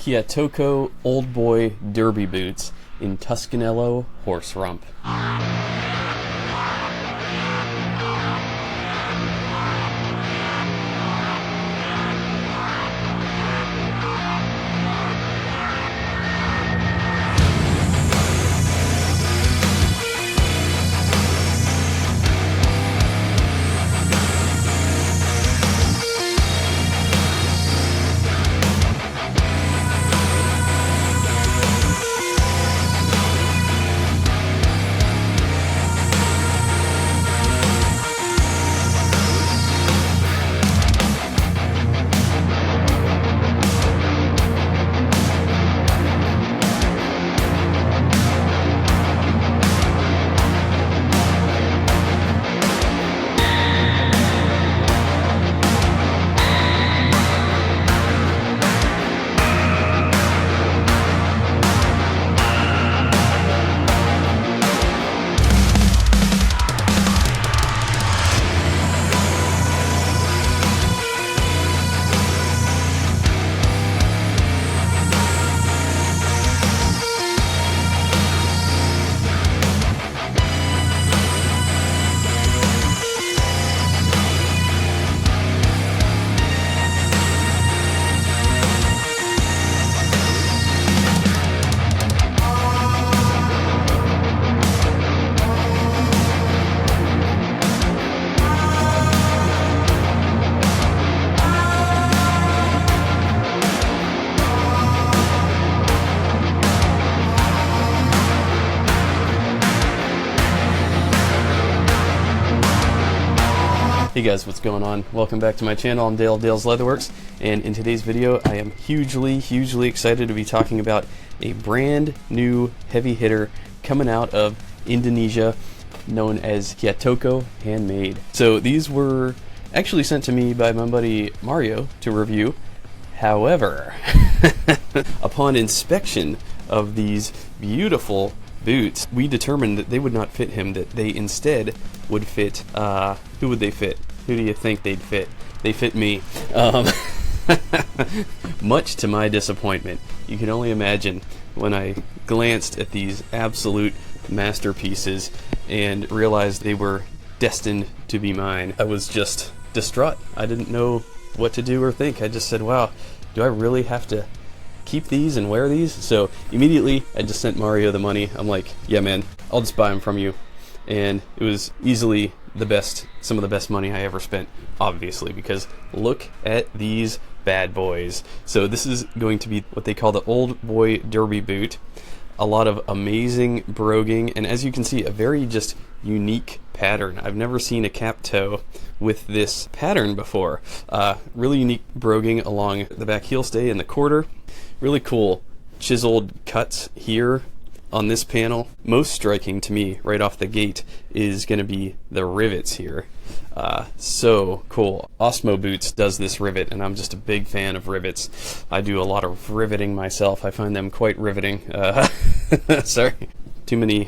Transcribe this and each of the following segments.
Kiattoko Old Boy Derby Boots in Toscanello HORSERUMP. Hey guys, what's going on? Welcome back to my channel. I'm Dale, Dale's Leatherworks, and in today's video I am hugely excited to be talking about a brand new heavy hitter coming out of Indonesia known as Kiattoko Handmade. So these were actually sent to me by my buddy Mario to review. However, upon inspection of these beautiful boots, we determined that they would not fit him, that they instead would fit, who would they fit? Who do you think they'd fit? They fit me. Much to my disappointment. You can only imagine when I glanced at these absolute masterpieces and realized they were destined to be mine. I was just distraught. I didn't know what to do or think. I just said, wow, do I really have to keep these and wear these? So immediately I just sent Mario the money. I'm like, yeah man, I'll just buy them from you. And it was easily the best, some of the best money I ever spent, obviously, because look at these bad boys. So this is going to be what they call the Old Boy Derby boot. A lot of amazing broguing, and as you can see, a very just unique pattern. I've never seen a cap toe with this pattern before. Really unique broguing along the back heel stay and the quarter. Really cool chiseled cuts here on this panel. Most striking to me right off the gate is going to be the rivets here. So cool. Osmo Boots does this rivet, and I'm just a big fan of rivets. I do a lot of riveting myself. I find them quite riveting. Sorry. Too many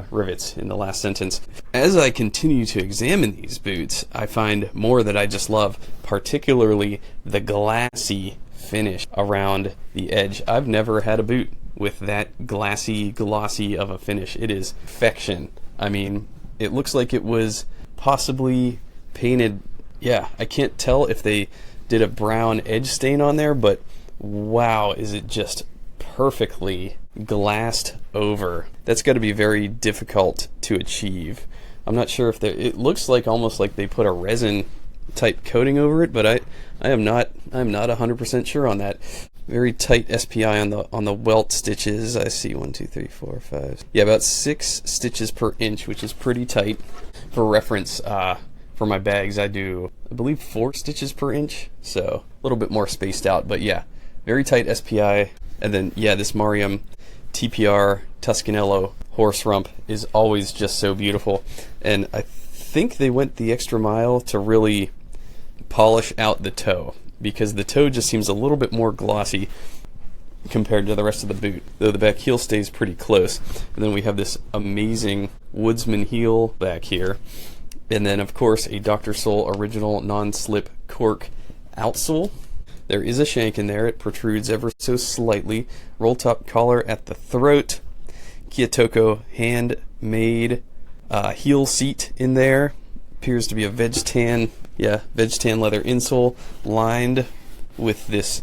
rivets in the last sentence. As I continue to examine these boots, I find more that I just love, particularly the glassy finish around the edge. I've never had a boot with that glossy of a finish. It is perfection. I mean, it looks like it was possibly painted. Yeah, I can't tell if they did a brown edge stain on there, but wow, is it just perfectly glassed over. That's got to be very difficult to achieve. I'm not sure if it looks like almost like they put a resin type coating over it, but I am not 100% sure on that. Very tight SPI on the welt stitches. I see 1, 2, 3, 4, 5. Yeah, about 6 stitches per inch, which is pretty tight. For reference, for my bags, I do, I believe, 4 stitches per inch, so a little bit more spaced out. But yeah, very tight SPI. And then yeah, this Mariam TPR Toscanello HORSERUMP is always just so beautiful. And I think they went the extra mile to really polish out the toe, because the toe just seems a little bit more glossy compared to the rest of the boot, though the back heel stays pretty close. And then we have this amazing woodsman heel back here, and then of course a Dr. Soul original non-slip cork outsole. There is a shank in there. It protrudes ever so slightly. Roll top collar at the throat. Kiattoko Handmade heel seat in there. Appears to be a veg tan leather insole lined with this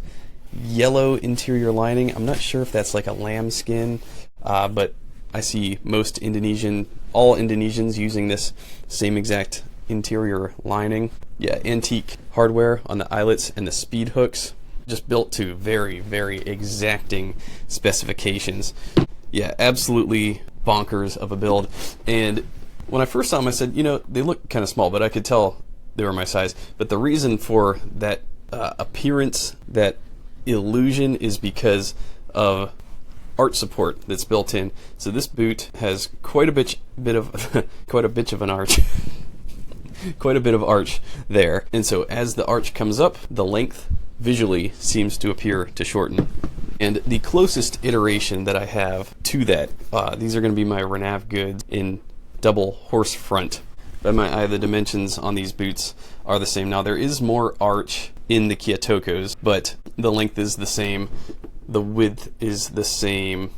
yellow interior lining. I'm not sure if that's like a lamb skin, but I see all Indonesians using this same exact interior lining. Yeah, antique hardware on the eyelets and the speed hooks, just built to very, very exacting specifications. Yeah, absolutely bonkers of a build. And when I first saw them, I said, you know, they look kind of small, but I could tell they were my size. But the reason for that appearance, that illusion, is because of arch support that's built in. So this boot has quite a bit of an arch. Quite a bit of arch there, and so as the arch comes up, the length visually seems to appear to shorten. And the closest iteration that I have to that, these are going to be my Renav goods in double horse front. By my eye, the dimensions on these boots are the same. Now there is more arch in the Kiattokos, but the length is the same, the width is the same,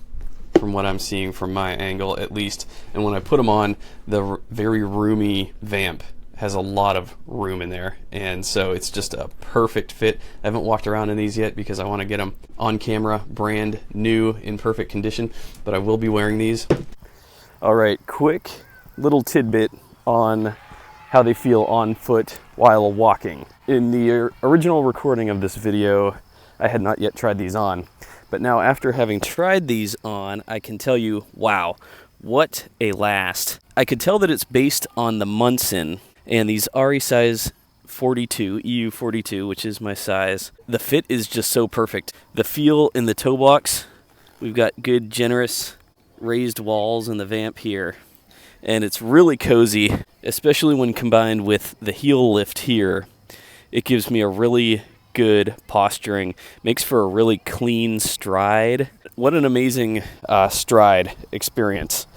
from what I'm seeing from my angle at least. And when I put them on, the very roomy vamp has a lot of room in there, and so it's just a perfect fit. I haven't walked around in these yet because I want to get them on camera, brand new, in perfect condition, but I will be wearing these. All right, quick little tidbit on how they feel on foot while walking. In the original recording of this video, I had not yet tried these on, but now after having tried these on, I can tell you, wow, what a last. I could tell that it's based on the Munson, and these RE size 42, EU 42, which is my size. The fit is just so perfect. The feel in the toe box, we've got good, generous raised walls in the vamp here. And it's really cozy, especially when combined with the heel lift here. It gives me a really good posturing. Makes for a really clean stride. What an amazing stride experience.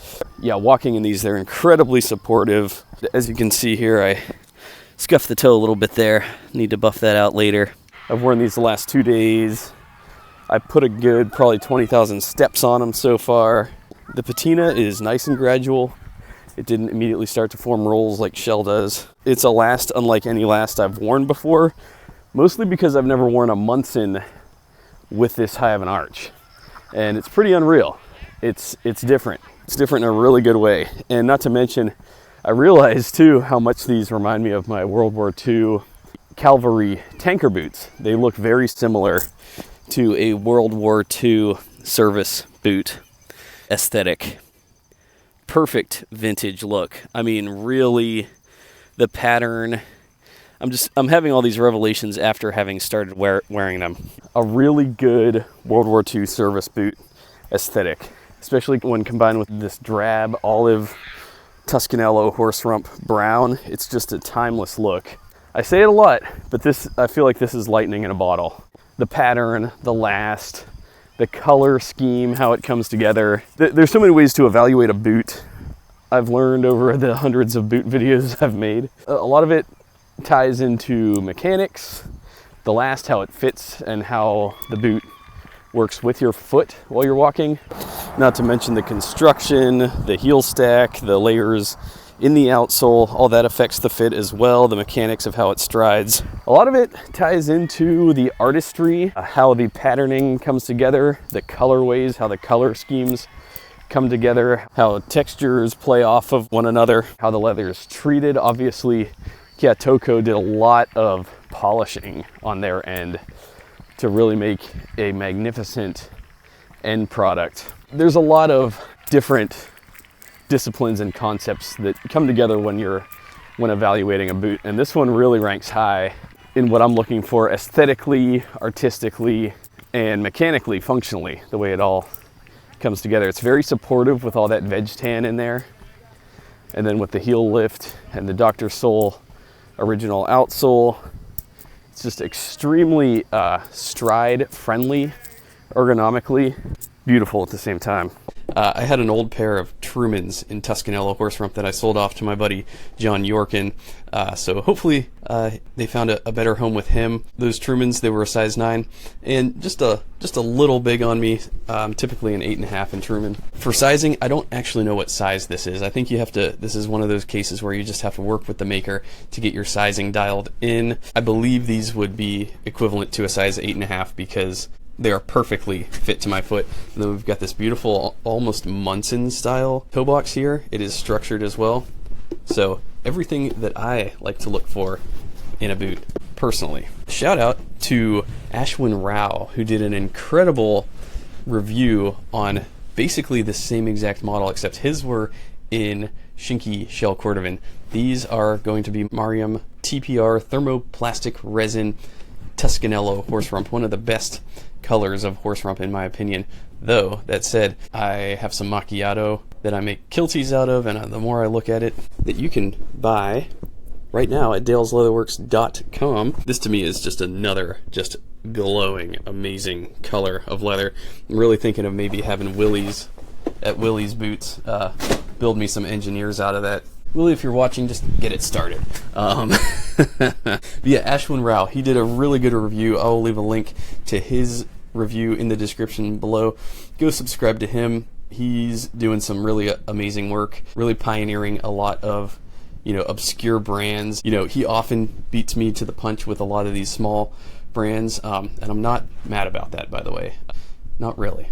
Yeah, walking in these, they're incredibly supportive. As you can see here, I scuffed the toe a little bit there. Need to buff that out later. I've worn these the last 2 days. I put a good probably 20,000 steps on them so far. The patina is nice and gradual. It didn't immediately start to form rolls like Shell does. It's a last unlike any last I've worn before, mostly because I've never worn a Munson with this high of an arch. And it's pretty unreal. It's different. It's different in a really good way. And not to mention, I realized too how much these remind me of my World War II cavalry tanker boots. They look very similar to a World War II service boot aesthetic. Perfect vintage look. I mean, really, the pattern. I'm having all these revelations after having started wearing them. A really good World War II service boot aesthetic, especially when combined with this drab olive Toscanello horse rump brown. It's just a timeless look. I say it a lot, but I feel like this is lightning in a bottle. The pattern, the last, the color scheme, how it comes together. There's so many ways to evaluate a boot. I've learned over the hundreds of boot videos I've made. A lot of it ties into mechanics, the last, how it fits, and how the boot works with your foot while you're walking. Not to mention the construction, the heel stack, the layers in the outsole, all that affects the fit as well, the mechanics of how it strides. A lot of it ties into the artistry, how the patterning comes together, the colorways, how the color schemes come together, how textures play off of one another, how the leather is treated. Obviously, Kiattoko did a lot of polishing on their end to really make a magnificent end product. There's a lot of different disciplines and concepts that come together when evaluating a boot, and this one really ranks high in what I'm looking for aesthetically, artistically, and mechanically, functionally, the way it all comes together. It's very supportive with all that veg tan in there, and then with the heel lift and the Dr. Sole original outsole, it's just extremely stride friendly, ergonomically beautiful at the same time. I had an old pair of Trumans in Toscanello horse rump that I sold off to my buddy John Yorkin. So hopefully they found a better home with him. Those Trumans, they were a size 9 and just a little big on me. Typically an 8.5 in Truman. For sizing, I don't actually know what size this is. I think you have to, this is one of those cases where you just have to work with the maker to get your sizing dialed in. I believe these would be equivalent to a size 8.5 because they are perfectly fit to my foot. And then we've got this beautiful, almost Munson style toe box here. It is structured as well. So everything that I like to look for in a boot, personally. Shout out to Ashwin Rao, who did an incredible review on basically the same exact model, except his were in Shinky Shell Cordovan. These are going to be Mariam TPR thermoplastic resin Toscanello horse rump, one of the best colors of horse rump in my opinion. Though, that said, I have some macchiato that I make kilties out of, and the more I look at it, that you can buy right now at dalesleatherworks.com. This to me is just another just glowing, amazing color of leather. I'm really thinking of maybe having Willie's at Willie's Boots build me some engineers out of that. Willie, if you're watching, just get it started. But yeah, Ashwin Rao, he did a really good review. I will leave a link to his review in the description below. Go subscribe to him. He's doing some really amazing work, really pioneering a lot of, you know, obscure brands. You know, he often beats me to the punch with a lot of these small brands, and I'm not mad about that, by the way. Not really.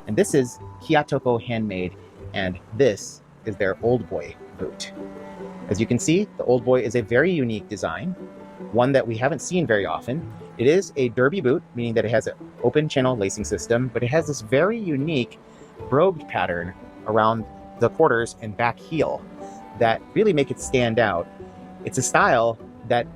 And this is Kiattoko Handmade, and this is their Old Boy boot. As you can see, the Old Boy is a very unique design, one that we haven't seen very often. It is a derby boot, meaning that it has an open channel lacing system, but it has this very unique brogued pattern around the quarters and back heel that really make it stand out. It's a style that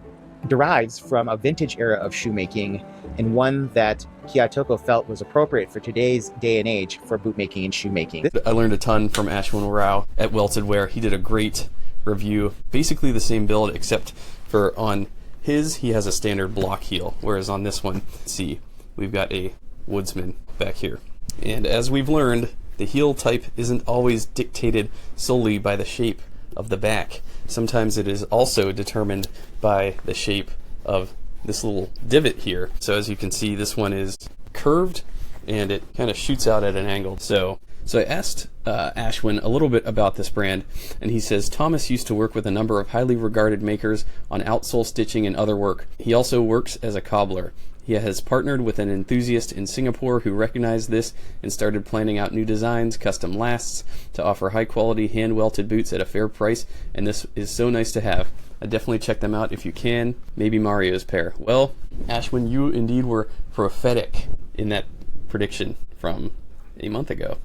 derives from a vintage era of shoemaking, and one that Kiattoko felt was appropriate for today's day and age for bootmaking and shoemaking. I learned a ton from Ashwin Rao at Welted Ware. He did a great review, basically the same build, except for on his, he has a standard block heel, whereas on this one, see, we've got a woodsman back here. And as we've learned, the heel type isn't always dictated solely by the shape of the back. Sometimes it is also determined by the shape of this little divot here. So as you can see, this one is curved and it kind of shoots out at an angle. So I asked Ashwin a little bit about this brand, and he says Thomas used to work with a number of highly regarded makers on outsole stitching and other work. He also works as a cobbler. He has partnered with an enthusiast in Singapore who recognized this and started planning out new designs, custom lasts, to offer high quality hand welted boots at a fair price, and this is so nice to have. I definitely check them out if you can. Maybe Mario's pair. Well, Ashwin, you indeed were prophetic in that prediction from a month ago.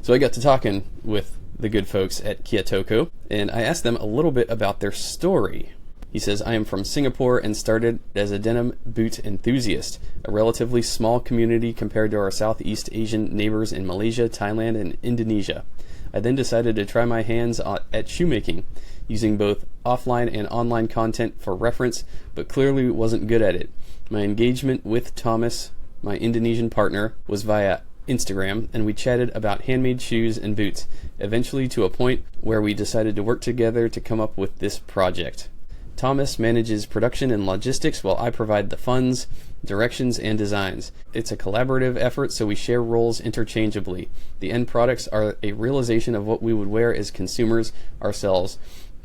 So I got to talking with the good folks at Kiattoko, and I asked them a little bit about their story. He says, I am from Singapore and started as a denim boot enthusiast, a relatively small community compared to our Southeast Asian neighbors in Malaysia, Thailand, and Indonesia. I then decided to try my hands at shoemaking, using both offline and online content for reference, but clearly wasn't good at it. My engagement with Thomas, my Indonesian partner, was via Instagram, and we chatted about handmade shoes and boots, eventually to a point where we decided to work together to come up with this project. Thomas manages production and logistics while I provide the funds, directions, and designs. It's a collaborative effort, so we share roles interchangeably. The end products are a realization of what we would wear as consumers ourselves,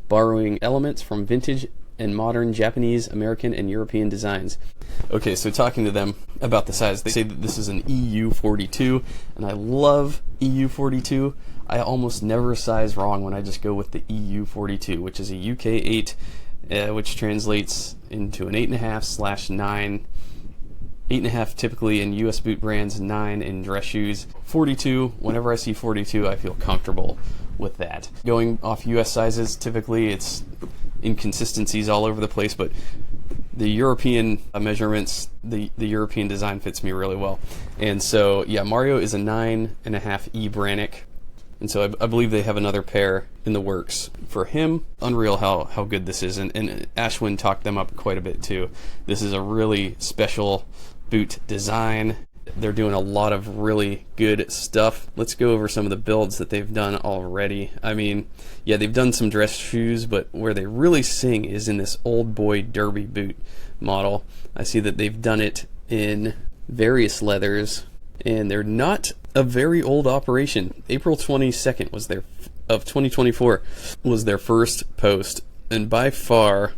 borrowing elements from vintage and modern Japanese, American, and European designs. Okay, so talking to them about the size, they say that this is an EU42, and I love EU42. I almost never size wrong when I just go with the EU42, which is a UK 8, which translates into an 8.5/9. 8.5 typically in US boot brands, 9 in dress shoes. 42, whenever I see 42, I feel comfortable with that. Going off US sizes, typically it's inconsistencies all over the place, but the European measurements, the European design fits me really well. And so, yeah, Mario is a 9.5 E Brannick. And so I believe they have another pair in the works for him. Unreal how good this is. And Ashwin talked them up quite a bit too. This is a really special boot design. They're doing a lot of really good stuff. Let's go over some of the builds that they've done already. I mean, yeah, they've done some dress shoes, but where they really sing is in this old boy derby boot model. I see that they've done it in various leathers, and they're not a very old operation. April 22nd was their of 2024 was their first post, and by far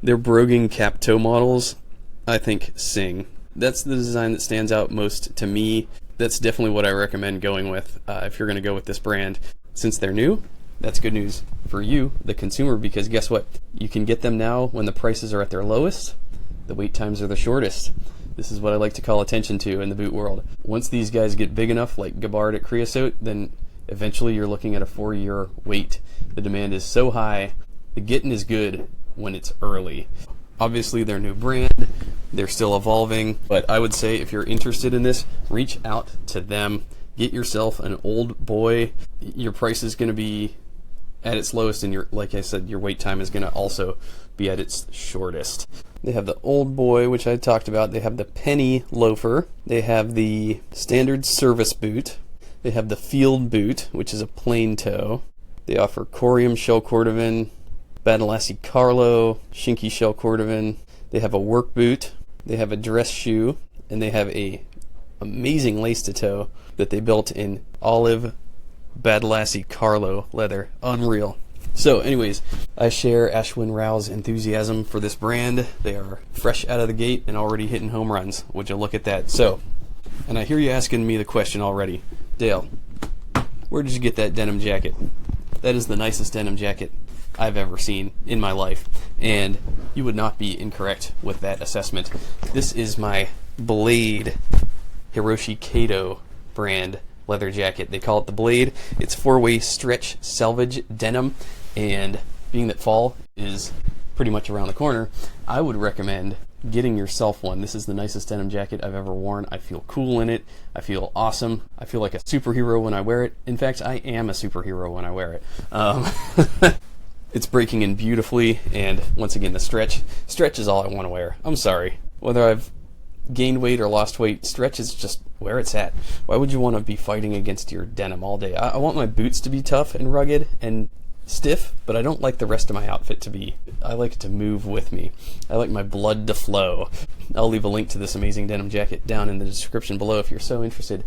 their broguing cap toe models, I think, sing. That's the design that stands out most to me. That's definitely what I recommend going with if you're going to go with this brand. Since they're new, that's good news for you, the consumer, because guess what? You can get them now when the prices are at their lowest, the wait times are the shortest. This is what I like to call attention to in the boot world. Once these guys get big enough, like Gabbard at Creosote, then eventually you're looking at a 4-year wait. The demand is so high, the getting is good when it's early. Obviously, they're a new brand, they're still evolving, but I would say if you're interested in this, reach out to them. Get yourself an old boy. Your price is going to be at its lowest, and like I said, your wait time is going to also be at its shortest. They have the old boy, which I talked about. They have the penny loafer. They have the standard service boot. They have the field boot, which is a plain toe. They offer corium shell cordovan, Badalassi Carlo, Shinky shell cordovan. They have a work boot. They have a dress shoe, and they have a amazing lace to toe that they built in olive Badalassi Carlo leather. Unreal. So anyways, I share Ashwin Rao's enthusiasm for this brand. They are fresh out of the gate and already hitting home runs. Would you look at that? So, and I hear you asking me the question already. Dale, where did you get that denim jacket? That is the nicest denim jacket I've ever seen in my life, and you would not be incorrect with that assessment. This is my Blade Hiroshi Kato brand leather jacket. They call it the Blade. It's 4-way stretch selvage denim, and being that fall is pretty much around the corner, I would recommend getting yourself one. This is the nicest denim jacket I've ever worn. I feel cool in it. I feel awesome. I feel like a superhero when I wear it. In fact, I am a superhero when I wear it. It's breaking in beautifully, and once again, the stretch is all I want to wear. I'm sorry. Whether I've gained weight or lost weight, stretch is just where it's at. Why would you want to be fighting against your denim all day? I want my boots to be tough and rugged and stiff, but I don't like the rest of my outfit to be. I like it to move with me. I like my blood to flow. I'll leave a link to this amazing denim jacket down in the description below if you're so interested.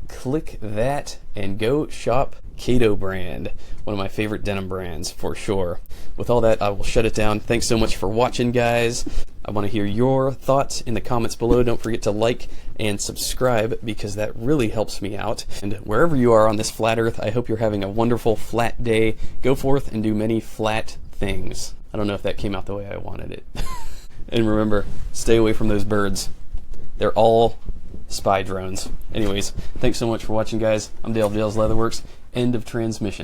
Click that and go shop Kato brand, one of my favorite denim brands for sure. With all that, I will shut it down. Thanks so much for watching, guys. I want to hear your thoughts in the comments below. Don't forget to like and subscribe because that really helps me out. And wherever you are on this flat earth, I hope you're having a wonderful flat day. Go forth and do many flat things. I don't know if that came out the way I wanted it. And remember, stay away from those birds. They're all spy drones. Anyways, thanks so much for watching, guys. I'm Dale of Dale's Leatherworks. End of transmission.